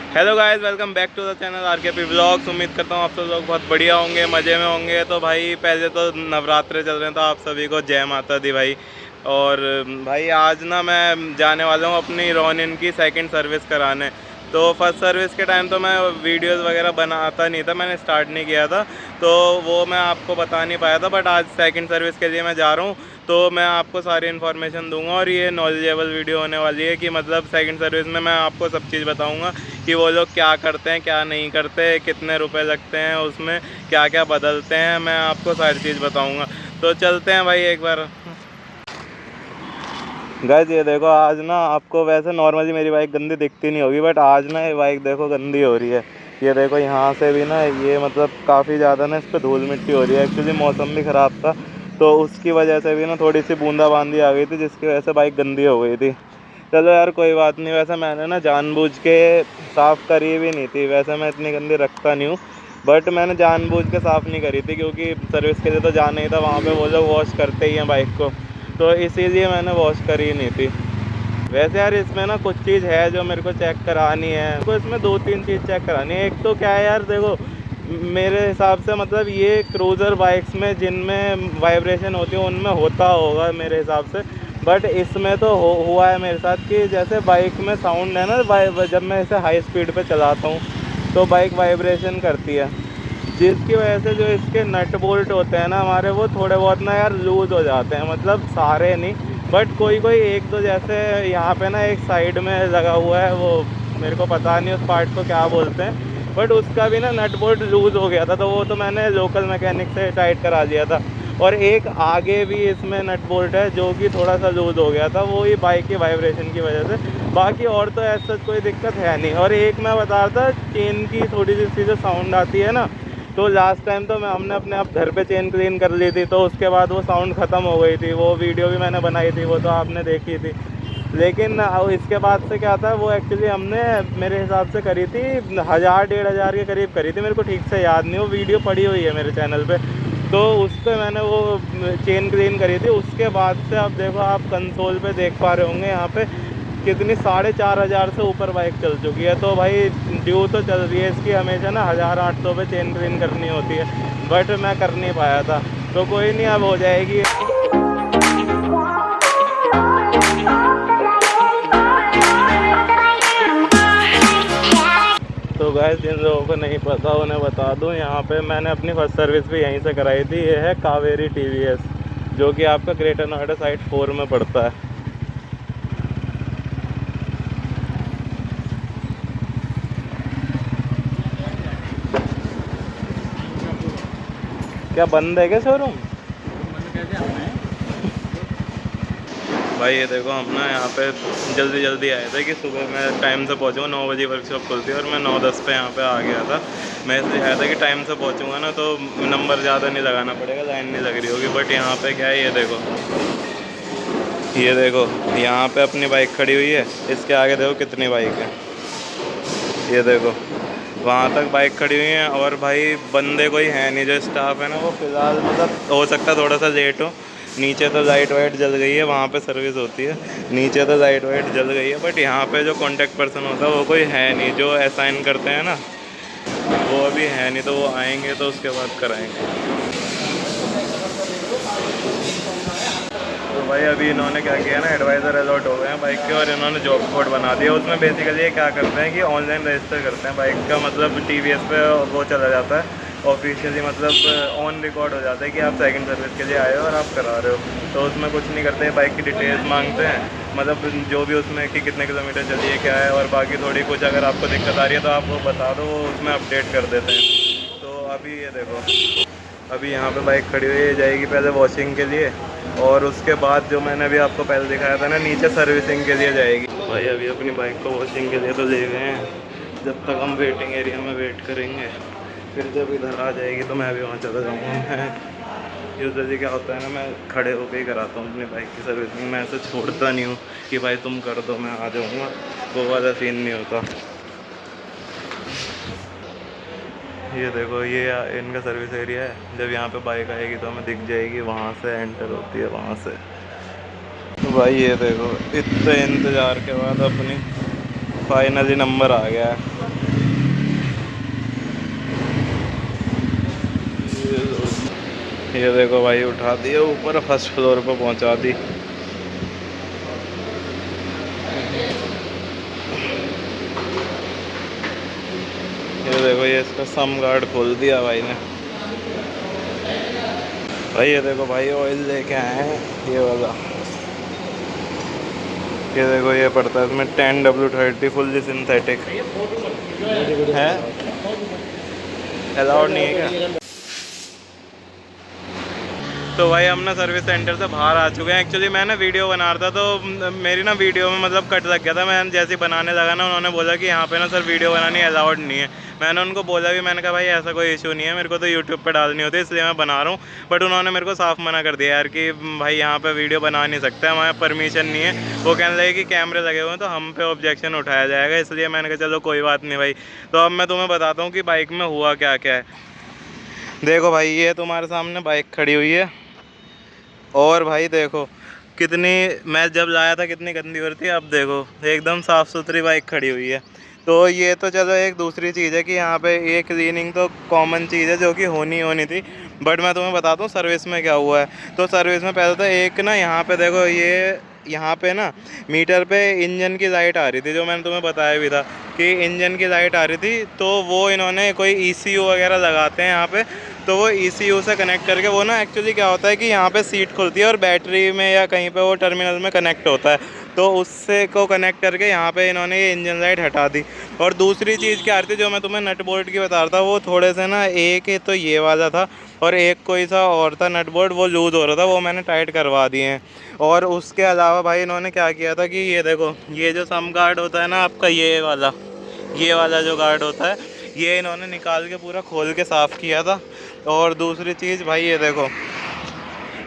Hello guys, welcome back to the channel RKP vlogs. उम्मीद करता हूँ आप सब लोग बहुत बढ़िया होंगे, मज़े में होंगे। तो भाई पहले तो नवरात्रे चल रहे हैं, तो आप सभी को जय माता दी भाई। और भाई आज ना मैं जाने वाला हूँ अपनी रॉनिन की सेकंड सर्विस कराने। तो फर्स्ट सर्विस के टाइम तो मैं वीडियोस वगैरह बनाता नहीं था, मैंने स्टार्ट नहीं किया था, तो वो मैं आपको बता नहीं पाया था। बट आज सेकंड सर्विस के लिए मैं जा रहा हूँ, तो मैं आपको सारी इन्फॉर्मेशन दूंगा और ये नॉलेजेबल वीडियो होने वाली है कि मतलब सेकंड सर्विस में मैं आपको सब चीज़ बताऊंगा कि वो लोग क्या करते हैं, क्या नहीं करते, कितने रुपए लगते हैं, उसमें क्या क्या बदलते हैं, मैं आपको सारी चीज़ बताऊंगा। तो चलते हैं भाई एक बार। गाइस ये देखो, आज ना आपको वैसे नॉर्मली मेरी बाइक गंदी दिखती नहीं होगी, बट आज ना ये बाइक देखो गंदी हो रही है। ये देखो यहाँ से भी ना ये मतलब काफ़ी ज़्यादा ना इस पर धूल मिट्टी हो रही है। एक्चुअली मौसम भी ख़राब था, तो उसकी वजह से भी ना थोड़ी सी बूंदाबांदी आ गई थी, जिसकी वजह से बाइक गंदी हो गई थी। चलो यार कोई बात नहीं। वैसे मैंने ना जानबूझ के साफ़ करी भी नहीं थी, वैसे मैं इतनी गंदी रखता नहीं हूँ, बट मैंने जानबूझ के साफ़ नहीं करी थी क्योंकि सर्विस के लिए तो जाना ही था। वहाँ पे वो लोग वॉश करते ही हैं बाइक को, तो इसीलिए मैंने वॉश करी नहीं थी। वैसे यार इसमें ना कुछ चीज़ है जो मेरे को चेक करानी है। तो इसमें 2-3 चीज़ चेक करानी है। एक तो क्या है यार, देखो मेरे हिसाब से मतलब ये क्रूज़र बाइक्स में जिनमें वाइब्रेशन होती है उनमें होता होगा मेरे हिसाब से, बट इसमें तो हुआ है मेरे साथ कि जैसे बाइक में साउंड है ना, जब मैं इसे हाई स्पीड पे चलाता हूँ तो बाइक वाइब्रेशन करती है, जिसकी वजह से जो इसके नट बोल्ट होते हैं ना हमारे, वो थोड़े बहुत ना यार लूज़ हो जाते हैं। मतलब सारे नहीं, बट कोई कोई एक दो। जैसे यहाँ पे ना एक साइड में लगा हुआ है, वो मेरे को पता नहीं उस पार्ट को क्या बोलते हैं, बट उसका भी ना नट बोल्ट लूज़ हो गया था, तो वो तो मैंने लोकल मैकेनिक से टाइट करा दिया था। और एक आगे भी इसमें नट बोल्ट है जो कि थोड़ा सा लूज़ हो गया था, वो ही बाइक की वाइब्रेशन की वजह से। बाकी और तो ऐसा कोई दिक्कत है नहीं। और एक मैं बता रहा था, चेन की थोड़ी सी जो साउंड आती है ना, तो लास्ट टाइम तो हमने अपने आप घर पे चेन क्लीन कर ली थी, तो उसके बाद वो साउंड ख़त्म हो गई थी। वो वीडियो भी मैंने बनाई थी, वो तो आपने देखी थी। लेकिन इसके बाद से क्या था, वो एक्चुअली हमने मेरे हिसाब से करी थी 1000-1500 के करीब करी थी, मेरे को ठीक से याद नहीं। वो वीडियो पड़ी हुई है मेरे चैनल पे, तो उस पर मैंने वो चेन क्लीन करी थी। उसके बाद से अब देखो, आप कंसोल पे देख पा रहे होंगे यहाँ पे कितनी 4500 से ऊपर बाइक चल चुकी है। तो भाई ड्यू तो चल रही है इसकी, हमेशा ना 1800 पे चेन क्लीन करनी होती है, बट मैं कर नहीं पाया था। तो कोई नहीं, अब हो जाएगी। तो गाइस जिन लोगों को नहीं पता उन्हें बता दूं, यहाँ पे मैंने अपनी फर्स्ट सर्विस भी यहीं से कराई थी। ये है कावेरी टीवीएस, जो कि आपका ग्रेटर नोएडा साइड 4 में पड़ता है। क्या बंद है क्या शोरूम? भाई ये देखो, हम ना यहाँ पे जल्दी जल्दी आए थे कि सुबह मैं टाइम से पहुँचूँगा। 9 बजे वर्कशॉप खुलती है और मैं 9:10 पे यहाँ पे आ गया था। मैं इसलिए आया था कि टाइम से पहुँचूँगा ना तो नंबर ज़्यादा नहीं लगाना पड़ेगा, लाइन नहीं लग रही होगी। बट यहाँ पे क्या है, ये देखो, ये देखो यहाँ पे अपनी बाइक खड़ी हुई है, इसके आगे देखो कितनी बाइक है। ये देखो वहाँ तक बाइक खड़ी हुई है, और भाई बंदे कोई है नहीं। जो स्टाफ है ना वो फ़िलहाल मतलब हो सकता है थोड़ा सा लेट हो। नीचे तो लाइट वाइट जल गई है, वहाँ पे सर्विस होती है, नीचे तो लाइट वाइट जल गई है, बट यहाँ पे जो कांटेक्ट पर्सन होता है वो कोई है नहीं। जो असाइन करते हैं ना वो अभी है नहीं, तो वो आएंगे तो उसके बाद कराएंगे। तो भाई अभी इन्होंने क्या किया ना, एडवाइज़र अलॉट हो गए हैं बाइक के, और इन्होंने जॉब कोड बना दिया। उसमें बेसिकली ये क्या करते हैं कि ऑनलाइन रजिस्टर करते हैं बाइक का, मतलब टीवीएस पे वो चला जाता है ऑफिशियली, मतलब ऑन रिकॉर्ड हो जाता है कि आप सेकंड सर्विस के लिए आए हो और आप करा रहे हो। तो उसमें कुछ नहीं करते हैं, बाइक की डिटेल्स मांगते हैं, मतलब जो भी उसमें कि कितने किलोमीटर चली है क्या है, और बाकी थोड़ी कुछ अगर आपको दिक्कत आ रही है तो आप वो बता दो, वो उसमें अपडेट कर देते हैं। तो अभी ये देखो, अभी यहाँ पे बाइक खड़ी हुई है, जाएगी पहले वॉशिंग के लिए, और उसके बाद जो मैंने अभी आपको पहले दिखाया था ना, नीचे सर्विसिंग के लिए जाएगी। भाई अभी अपनी बाइक को वॉशिंग के लिए तो ले गए हैं, जब तक हम वेटिंग एरिया में वेट करेंगे, फिर जब इधर आ जाएगी तो मैं भी वहाँ चला जाऊँगा। मैं यूजुअली क्या होता है ना, मैं खड़े होकर ही कराता हूँ अपनी बाइक की सर्विसिंग। मैं ऐसे छोड़ता नहीं हूँ कि भाई तुम कर दो मैं आ जाऊँगा, वो वाला सीन नहीं होता। ये देखो, ये इनका सर्विस एरिया है। जब यहाँ पे बाइक आएगी तो हमें दिख जाएगी, वहाँ से एंटर होती है, वहाँ से। तो भाई ये देखो, इतने इंतज़ार के बाद अपनी फाइनली नंबर आ गया है। ये देखो भाई, उठा दिया ऊपर, फर्स्ट फ्लोर पर पहुंचा दी। ये देखो, ये इसका सम गार्ड खोल दिया भाई ने। भाई ये देखो भाई, ऑयल लेके आए हैं ये वाला। ये देखो, ये पड़ता है इसमें 10W30 फुल्ली सिंथेटिक है। अलाउड नहीं है क्या? तो भाई हम ना सर्विस सेंटर से बाहर आ चुके हैं। एक्चुअली मैं ना वीडियो बना रहा था, तो मेरी ना वीडियो में मतलब कट लग गया था। मैं जैसे बनाने लगा ना, उन्होंने बोला कि यहाँ पे ना सर वीडियो बनानी अलाउड नहीं है। मैंने उनको बोला भी, मैंने कहा भाई ऐसा कोई इशू नहीं है, मेरे को तो यूट्यूब पे डालनी होती है इसलिए मैं बना रहा हूँ। बट उन्होंने मेरे को साफ मना कर दिया यार कि भाई यहाँ पे वीडियो बना नहीं सकते, हमारे परमिशन नहीं है। वो कहने लगे कि कैमरे लगे हुए हैं तो हम पे ऑब्जेक्शन उठाया जाएगा, इसलिए मैंने कहा चलो कोई बात नहीं भाई। तो अब मैं तुम्हें बताता हूँ कि बाइक में हुआ क्या क्या है। देखो भाई, ये तुम्हारे सामने बाइक खड़ी हुई है, और भाई देखो कितनी, मैं जब लाया था कितनी गंदी हो रही थी, अब देखो एकदम साफ़ सुथरी बाइक खड़ी हुई है। तो ये तो चलो एक दूसरी चीज़ है कि यहाँ पे ये क्लीनिंग तो कॉमन चीज़ है जो कि होनी थी। बट मैं तुम्हें बताता हूँ सर्विस में क्या हुआ है। तो सर्विस में पहले तो एक ना, यहाँ पे देखो, ये यहाँ पे ना मीटर पे इंजन की लाइट आ रही थी, जो मैंने तुम्हें बताया भी था कि इंजन की लाइट आ रही थी। तो वो इन्होंने कोई ECU वगैरह लगाते हैं यहाँ पे, तो वो ECU से कनेक्ट करके, वो ना एक्चुअली क्या होता है कि यहाँ पे सीट खुलती है और बैटरी में या कहीं पे वो टर्मिनल में कनेक्ट होता है, तो उससे को कनेक्ट करके यहाँ पे इन्होंने ये इंजन लाइट हटा दी। और दूसरी चीज़ क्या आ रही थी जो मैं तुम्हें नट बोल्ट की बता रहा था, वो थोड़े से ना, एक तो ये वाला था और एक कोई सा और था नट बोल्ट, वो लूज़ हो रहा था, वो मैंने टाइट करवा दिए हैं। और उसके अलावा भाई इन्होंने क्या किया था कि ये देखो, ये जो सम गार्ड होता है ना आपका, ये वाला जो गार्ड होता है, ये इन्होंने निकाल के पूरा खोल के साफ़ किया था। और दूसरी चीज़ भाई, ये देखो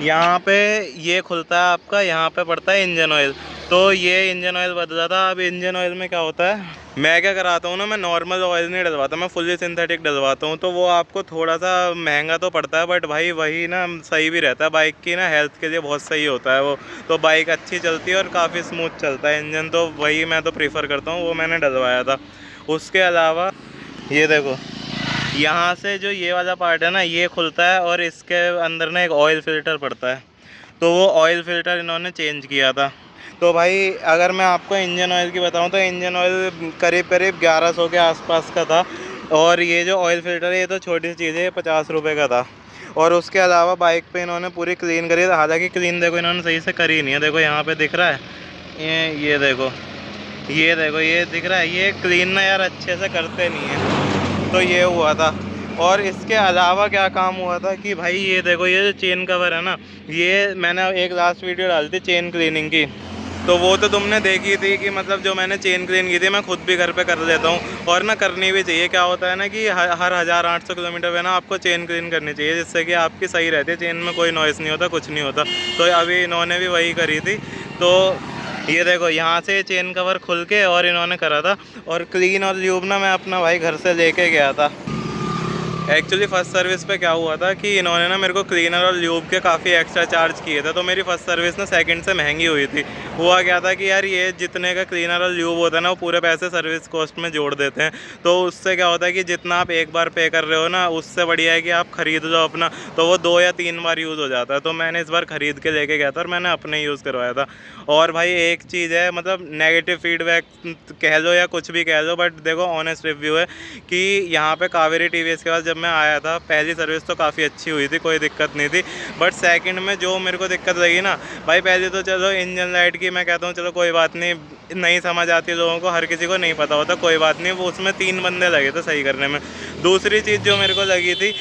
यहाँ पे ये खुलता है आपका, यहाँ पे पड़ता है इंजन ऑयल, तो ये इंजन ऑयल बदला था। अब इंजन ऑयल में क्या होता है, मैं क्या कराता हूँ ना, मैं नॉर्मल ऑयल नहीं डलवाता, मैं फुल्ली सिंथेटिक डलवाता हूँ। तो वो आपको थोड़ा सा महंगा तो पड़ता है, बट भाई वही ना सही भी रहता है, बाइक की ना हेल्थ के लिए बहुत सही होता है वो। तो बाइक अच्छी चलती है और काफ़ी स्मूथ चलता है इंजन, तो वही मैं तो प्रीफर करता हूँ, वो मैंने डलवाया था। उसके अलावा ये देखो, यहाँ से जो ये वाला पार्ट है ना, ये खुलता है और इसके अंदर ना एक ऑयल फ़िल्टर पड़ता है, तो वो ऑयल फ़िल्टर इन्होंने चेंज किया था। तो भाई अगर मैं आपको इंजन ऑयल की बताऊँ तो इंजन ऑयल करीब 1100 के आसपास का था। और ये जो ऑयल फ़िल्टर है, ये तो छोटी सी चीज़ है, ये 50 रुपये का था। और उसके अलावा बाइक पे इन्होंने पूरी क्लीन करी है, हालांकि क्लीन देखो इन्होंने सही से करी नहीं है। देखो यहाँ पे दिख रहा है, ये देखो, ये देखो, ये दिख रहा है, ये क्लीन ना यार अच्छे से करते नहीं है। तो ये हुआ था। और इसके अलावा क्या काम हुआ था कि भाई ये देखो, ये जो चेन कवर है ना, ये मैंने एक लास्ट वीडियो डाली थी चेन क्लीनिंग की, तो वो तो तुमने देखी थी कि मतलब जो मैंने चेन क्लीन की थी, मैं खुद भी घर पे कर लेता हूँ और ना करनी भी चाहिए। क्या होता है ना कि हर 1800 किलोमीटर पे ना आपको चेन क्लीन करनी चाहिए, जिससे कि आपकी सही रहती है, चेन में कोई नॉइज़ नहीं होता, कुछ नहीं होता। तो अभी इन्होंने भी वही करी थी। तो ये देखो, यहाँ से चेन कवर खुल के और इन्होंने करा था। और क्लीन और ल्यूब ना मैं अपना भाई घर से लेके गया था। एक्चुअली फ़र्स्ट सर्विस पे क्या हुआ था कि इन्होंने ना मेरे को क्लीनर और ल्यूब के काफ़ी एक्स्ट्रा चार्ज किए थे, तो मेरी फ़र्स्ट सर्विस ना सेकंड से महंगी हुई थी। हुआ क्या था कि यार ये जितने का क्लीनर और ल्यूब होता है ना, वो पूरे पैसे सर्विस कॉस्ट में जोड़ देते हैं। तो उससे क्या होता है कि जितना आप एक बार पे कर रहे हो ना, उससे बढ़िया है कि आप ख़रीद लो अपना, तो वो 2 या 3 बार यूज़ हो जाता है। तो मैंने इस बार ख़रीद के लेके गया था और मैंने अपने यूज़ करवाया था। और भाई एक चीज़ है, मतलब नेगेटिव फीडबैक कह लो या कुछ भी कह लो, बट देखो ऑनेस्ट रिव्यू है कि यहाँ पे कावेरी TVS के पास जब मैं आया था, पहली सर्विस तो काफ़ी अच्छी हुई थी, कोई दिक्कत नहीं थी। बट सेकंड में जो मेरे को दिक्कत लगी ना भाई, पहले तो चलो इंजन लाइट की मैं कहता हूँ चलो कोई बात नहीं, नहीं समझ आती लोगों को, हर किसी को नहीं पता होता, कोई बात नहीं, वो उसमें 3 बंदे लगे थे सही करने में। दूसरी चीज़ जो मेरे को लगी थी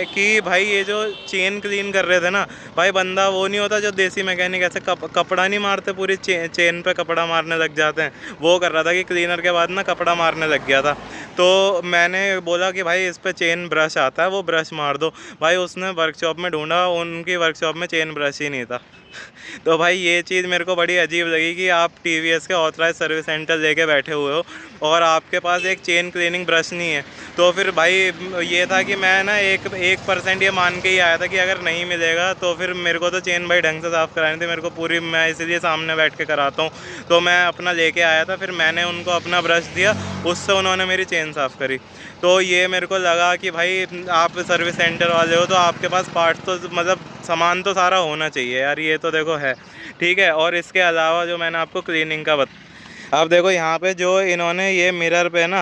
कि भाई ये जो चेन क्लीन कर रहे थे ना भाई, बंदा वो नहीं होता जो देसी मैकेनिक ऐसे कपड़ा नहीं मारते, पूरी चेन पे कपड़ा मारने लग जाते हैं, वो कर रहा था कि क्लीनर के बाद ना कपड़ा मारने लग गया था। तो मैंने बोला कि भाई इस पे चेन ब्रश आता है, वो ब्रश मार दो। भाई उसने वर्कशॉप में ढूंढा, उनकी वर्कशॉप में चेन ब्रश ही नहीं था। तो भाई ये चीज़ मेरे को बड़ी अजीब लगी कि आप TVS के ऑथराइज सर्विस सेंटर लेके बैठे हुए हो और आपके पास एक चेन क्लीनिंग ब्रश नहीं है। तो फिर भाई ये था कि मैं ना 1% ये मान के ही आया था कि अगर नहीं मिलेगा तो फिर मेरे को तो चेन भाई ढंग से साफ़ करानी थी, मेरे को पूरी, मैं इसलिए सामने बैठ के कराता हूँ। तो मैं अपना लेके आया था, फिर मैंने उनको अपना ब्रश दिया उससे उन्होंने मेरी चेन साफ़ करी। तो ये मेरे को लगा कि भाई आप सर्विस सेंटर वाले हो तो आपके पास पार्ट्स तो मतलब सामान तो सारा होना चाहिए यार, ये तो देखो है, ठीक है। और इसके अलावा जो मैंने आपको क्लीनिंग का अब देखो यहाँ पे जो इन्होंने ये मिरर पे ना,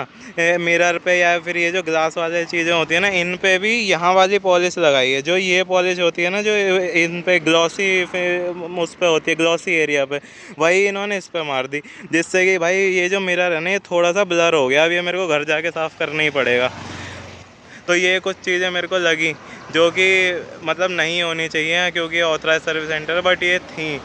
मिरर पे या फिर ये जो ग्लास वाले चीज़ें होती है ना, इन पे भी यहाँ वाली पॉलिश लगाई है। जो ये पॉलिश होती है ना, जो इन पे ग्लॉसी उस पे होती है, ग्लॉसी एरिया पे, वही इन्होंने इस पे मार दी, जिससे कि भाई ये जो मिरर है ना, ये थोड़ा सा ब्लर हो गया। अब ये मेरे को घर जाके साफ़ करना ही पड़ेगा। तो ये कुछ चीज़ें मेरे को लगी जो कि मतलब नहीं होनी चाहिए, क्योंकि ऑथराइज सर्विस सेंटर, बट ये थी।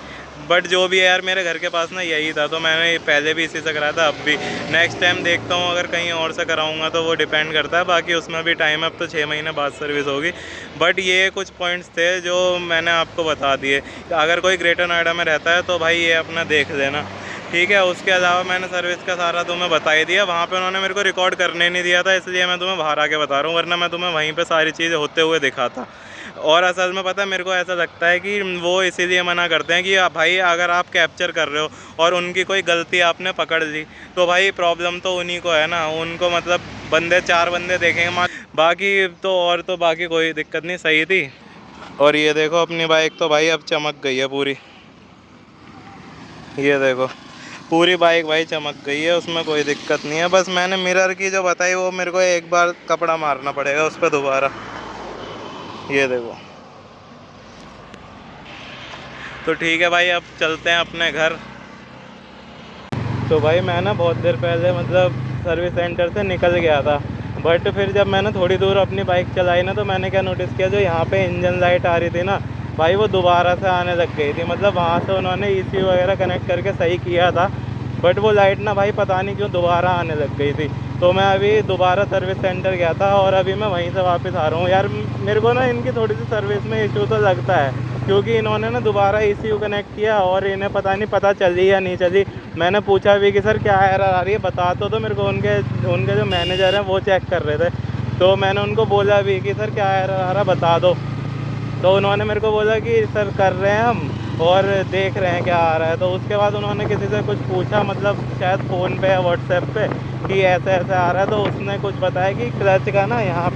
बट जो भी है यार, मेरे घर के पास ना यही था, तो मैंने पहले भी इसी से कराया था, अब भी। नेक्स्ट टाइम देखता हूँ, अगर कहीं और से कराऊंगा तो वो डिपेंड करता है, बाकी उसमें भी टाइम है, अब तो 6 महीने बाद सर्विस होगी। बट ये कुछ पॉइंट्स थे जो मैंने आपको बता दिए। अगर कोई ग्रेटर नोएडा में रहता है तो भाई ये अपना देख लेना, ठीक है। उसके अलावा मैंने सर्विस का सारा तुम्हें बता ही दिया। वहाँ पे उन्होंने मेरे को रिकॉर्ड करने नहीं दिया था, इसलिए मैं तुम्हें बाहर आके बता रहा हूँ, वरना मैं तुम्हें वहीं पे सारी चीज़ें होते हुए दिखाता। और असल में पता है, मेरे को ऐसा लगता है कि वो इसीलिए मना करते हैं कि भाई अगर आप कैप्चर कर रहे हो और उनकी कोई गलती आपने पकड़ ली तो भाई प्रॉब्लम तो उन्हीं को है ना, उनको मतलब बंदे 4 बंदे देखेंगे, बाकी तो और तो बाकी कोई दिक्कत नहीं, सही थी। और ये देखो अपनी बाइक तो भाई अब चमक गई है पूरी, ये देखो पूरी बाइक भाई चमक गई है, उसमें कोई दिक्कत नहीं है। बस मैंने मिरर की जो बताई वो मेरे को एक बार कपड़ा मारना पड़ेगा उस पर दोबारा, ये देखो। तो ठीक है भाई, अब चलते हैं अपने घर। तो भाई मैं ना बहुत देर पहले मतलब सर्विस सेंटर से निकल गया था, बट फिर जब मैंने थोड़ी दूर अपनी बाइक चलाई ना, तो मैंने क्या नोटिस किया, जो यहाँ पे इंजन लाइट आ रही थी ना भाई, वो दोबारा से आने लग गई थी। मतलब वहाँ से उन्होंने ECU वगैरह कनेक्ट करके सही किया था, बट वो लाइट ना भाई पता नहीं क्यों दोबारा आने लग गई थी। तो मैं अभी दोबारा सर्विस सेंटर गया था और अभी मैं वहीं से वापस आ रहा हूँ। यार मेरे को ना इनकी थोड़ी सी सर्विस में इशू तो लगता है, क्योंकि इन्होंने ना दोबारा ECU कनेक्ट किया और इन्हें पता नहीं पता चली या नहीं चली। मैंने पूछा भी कि सर क्या एरर आ रही है, बता तो मेरे को। उनके जो मैनेजर हैं वो चेक कर रहे थे, तो मैंने उनको बोला भी कि सर क्या एरर आ रहा बता दो। तो उन्होंने मेरे को बोला कि सर कर रहे हैं हम और देख रहे हैं क्या आ रहा है। तो उसके बाद उन्होंने किसी से कुछ पूछा, मतलब शायद फ़ोन पे या व्हाट्सएप पे, कि ऐसे ऐसे आ रहा है। तो उसने कुछ बताया कि क्लच का ना यहाँ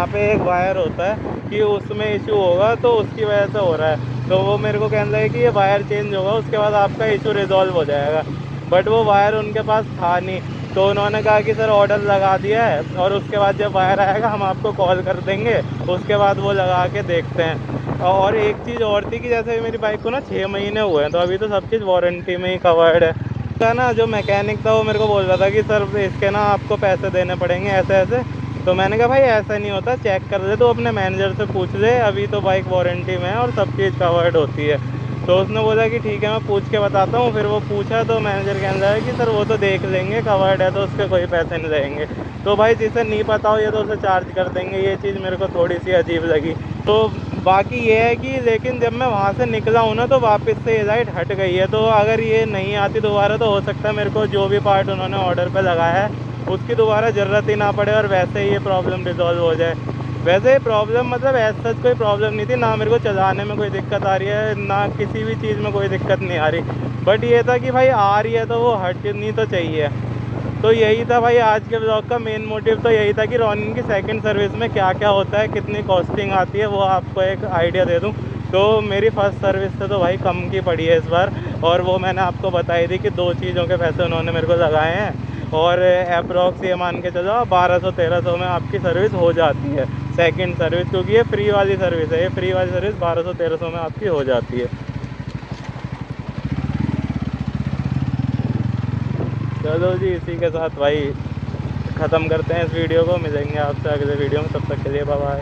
पे एक वायर होता है कि उसमें इशू होगा, तो उसकी वजह से हो रहा है। तो वो मेरे को कहने लगे कि ये वायर चेंज होगा, उसके बाद आपका इशू रिजॉल्व हो जाएगा। बट वो वायर उनके पास था नहीं, तो उन्होंने कहा कि सर ऑर्डर लगा दिया है और उसके बाद जब वायर आएगा हम आपको कॉल कर देंगे, उसके बाद वो लगा के देखते हैं। और एक चीज़ और थी कि जैसे मेरी बाइक को ना 6 महीने हुए हैं, तो अभी तो सब चीज़ वारंटी में ही कवर्ड है। का ना जो मैकेनिक था वो मेरे को बोल रहा था कि सर इसके ना आपको पैसे देने पड़ेंगे ऐसे ऐसे। तो मैंने कहा भाई ऐसा नहीं होता, चेक कर ले, तो अपने मैनेजर से पूछ ले, अभी तो बाइक वारंटी में है और सब चीज़ कवर्ड होती है। तो उसने बोला कि ठीक है मैं पूछ के बताता हूँ। फिर वो पूछा तो मैनेजर कहने लगा कि सर वो तो देख लेंगे, कवर्ड है तो उसके कोई पैसे नहीं रहेंगे। तो भाई जिसे नहीं पता हो ये तो उसे चार्ज कर देंगे, ये चीज़ मेरे को थोड़ी सी अजीब लगी। तो बाकी ये है कि लेकिन जब मैं वहाँ से निकला हूँ ना, तो वापस से ये लाइट हट गई है। तो अगर ये नहीं आती दोबारा तो हो सकता है मेरे को जो भी पार्ट उन्होंने ऑर्डर पे लगाया है उसकी दोबारा ज़रूरत ही ना पड़े और वैसे ही ये प्रॉब्लम रिजॉल्व हो जाए। वैसे प्रॉब्लम मतलब ऐसा कोई प्रॉब्लम नहीं थी ना, मेरे को चलाने में कोई दिक्कत आ रही है ना, किसी भी चीज़ में कोई दिक्कत नहीं आ रही। बट ये था कि भाई आ रही है तो वो हटनी तो चाहिए। तो यही था भाई आज के ब्लॉग का मेन मोटिव, तो यही था कि रॉनिन की सेकंड सर्विस में क्या क्या होता है, कितनी कॉस्टिंग आती है, वो आपको एक आइडिया दे दूं। तो मेरी फर्स्ट सर्विस से तो भाई कम की पड़ी है इस बार, और वो मैंने आपको बताई थी कि 2 चीज़ों के पैसे उन्होंने मेरे को लगाए हैं। और अप्रॉक्स ये मान के चलो 1200-1300 में आपकी सर्विस हो जाती है सेकंड सर्विस, क्योंकि ये फ्री वाली सर्विस है। ये फ्री वाली सर्विस 1200-1300 में आपकी हो जाती है। चलो जी, इसी के साथ भाई ख़त्म करते हैं इस वीडियो को। मिलेंगे आपसे अगले वीडियो में, तब तक के लिए बाय बाय।